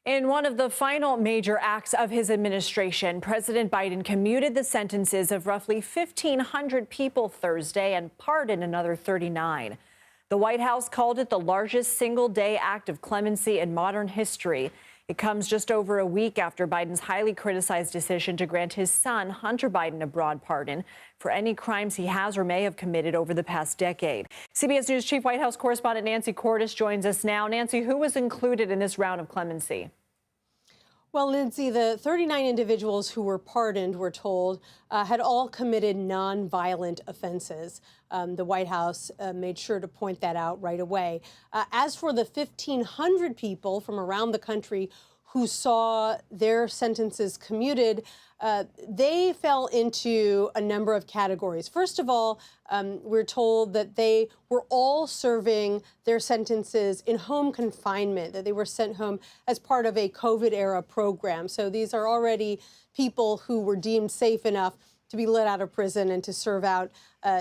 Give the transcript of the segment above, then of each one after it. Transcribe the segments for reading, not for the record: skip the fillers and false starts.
In one of the final major acts of his administration, President Biden commuted the sentences of roughly 1,500 people Thursday and pardoned another 39. The White House called it the largest single-day act of clemency in modern history. It comes just over a week after Biden's highly criticized decision to grant his son, Hunter Biden, a broad pardon for any crimes he has or may have committed over the past decade. CBS News Chief White House correspondent Nancy Cordes joins us now. Nancy, who was included in this round of clemency? Well, Lindsay, the 39 individuals who were pardoned, we're told, had all committed nonviolent offenses. The White House made sure to point that out right away. As for the 1,500 people from around the country who saw their sentences commuted, they fell into a number of categories. First of all, we're told that they were all serving their sentences in home confinement, that they were sent home as part of a COVID-era program. So these are already people who were deemed safe enough to be let out of prison and to serve out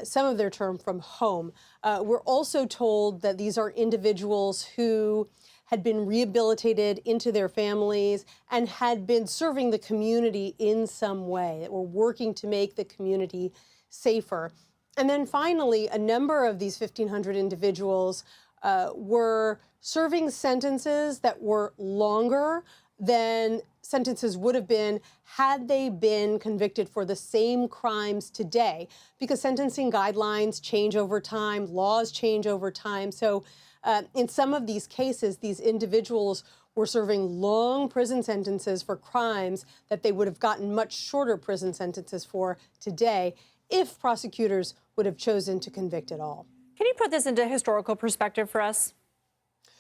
some of their term from home. We're also told that these are individuals who had been rehabilitated into their families and had been serving the community in some way, that were working to make the community safer. And then finally, a number of these 1,500 individuals were serving sentences that were longer than sentences would have been had they been convicted for the same crimes today, because sentencing guidelines change over time, laws change over time. So in some of these cases, these individuals were serving long prison sentences for crimes that they would have gotten much shorter prison sentences for today if prosecutors would have chosen to convict at all. Can you put this into historical perspective for us?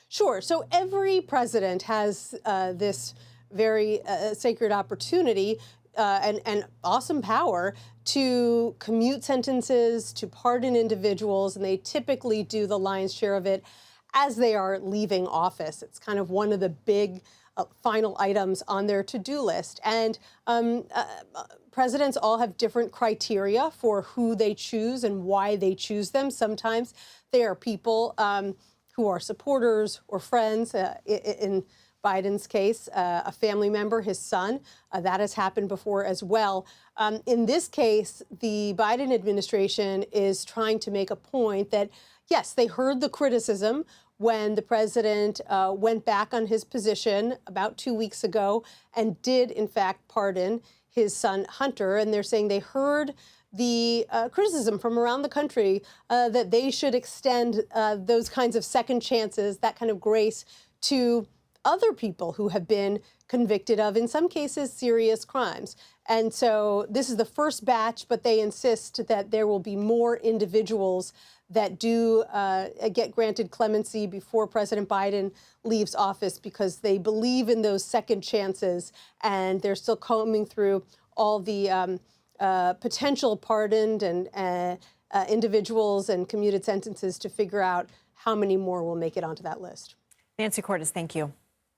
Sure. So every president has this very sacred opportunity and awesome power to commute sentences, to pardon individuals, and they typically do the lion's share of it as they are leaving office. It's kind of one of the big final items on their to-do list. And presidents all have different criteria for who they choose and why they choose them. Sometimes they are people who are supporters or friends. In Biden's case, a family member, his son. That has happened before as well. In this case, the Biden administration is trying to make a point that, yes, they heard the criticism when the president went back on his position about 2 weeks ago and did, in fact, pardon his son, Hunter. And they're saying they heard the criticism from around the country that they should extend those kinds of second chances, that kind of grace, to other people who have been convicted of, in some cases, serious crimes. And so this is the first batch, but they insist that there will be more individuals that do get granted clemency before President Biden leaves office, because they believe in those second chances, and they're still combing through all the potential pardoned and individuals and commuted sentences to figure out how many more will make it onto that list. Nancy Cordes, thank you.